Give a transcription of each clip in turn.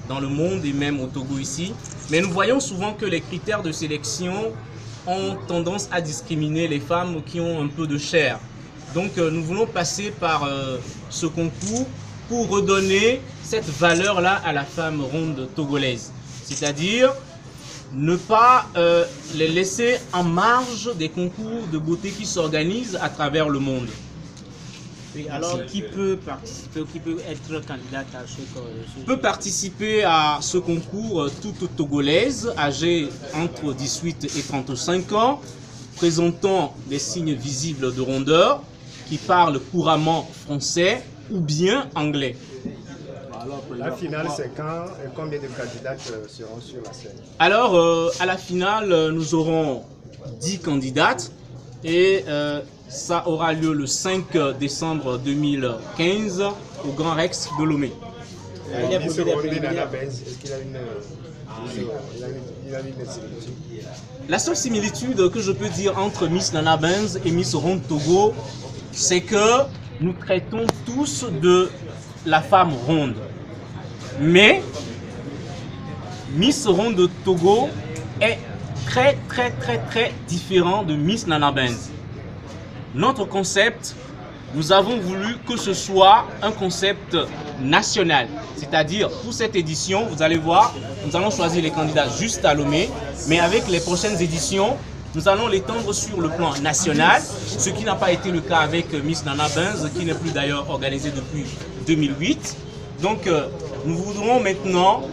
dans le monde et même au Togo ici. Mais nous voyons souvent que les critères de sélection ont tendance à discriminer les femmes qui ont un peu de chair. Donc nous voulons passer par ce concours pour redonner cette valeur-là à la femme ronde togolaise. C'est-à-dire ne pas les laisser en marge des concours de beauté qui s'organisent à travers le monde. Oui, alors qui peut participer ou qui peut être candidate à ce Peut participer à ce concours toute togolaise, âgée entre 18 et 35 ans, présentant des signes visibles de rondeur, qui parle couramment français ou bien anglais. La finale, c'est quand et combien de candidates seront sur la scène? Alors, à la finale, nous aurons 10 candidates et ça aura lieu le 5 décembre 2015 au Grand Rex de Lomé. Est-ce qu'il a une similitude? La seule similitude que je peux dire entre Miss Nana Benz et Miss Ronde Togo, c'est que nous traitons tous de la femme ronde. Mais Miss Ronde Togo est très différent de Miss Nana Benz. Notre concept, nous avons voulu que ce soit un concept national. C'est-à-dire, pour cette édition, vous allez voir, nous allons choisir les candidats juste à Lomé, mais avec les prochaines éditions, nous allons l'étendre sur le plan national, ce qui n'a pas été le cas avec Miss Nana Benz, qui n'est plus d'ailleurs organisée depuis 2008. Donc, nous voudrons maintenant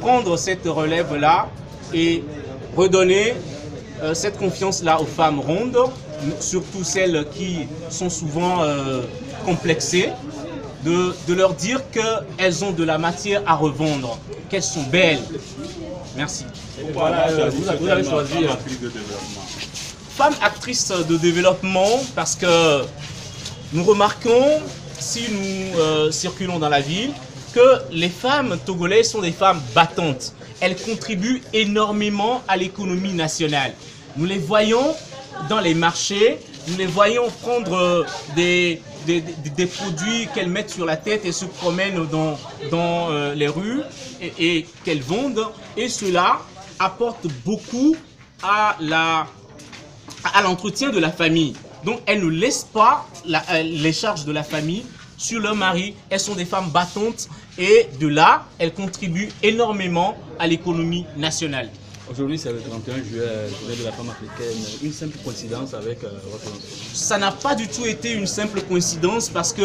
prendre cette relève-là et redonner cette confiance-là aux femmes rondes, surtout celles qui sont souvent complexées, de leur dire qu'elles ont de la matière à revendre, qu'elles sont belles. Merci. Voilà, vous avez choisi actrice de développement. Femme actrice de développement parce que nous remarquons, si nous circulons dans la ville, que les femmes togolaises sont des femmes battantes. Elles contribuent énormément à l'économie nationale. Nous les voyons dans les marchés, nous les voyons prendre des produits qu'elles mettent sur la tête et se promènent dans les rues et qu'elles vendent. Et cela apporte beaucoup à l'entretien de la famille. Donc elles ne laissent pas les charges de la famille sur leur mari. Elles sont des femmes battantes et de là, elles contribuent énormément à l'économie nationale. Aujourd'hui, c'est le 31 juillet, journée de la femme africaine. Une simple coïncidence avec votre lancement? Ça n'a pas du tout été une simple coïncidence parce que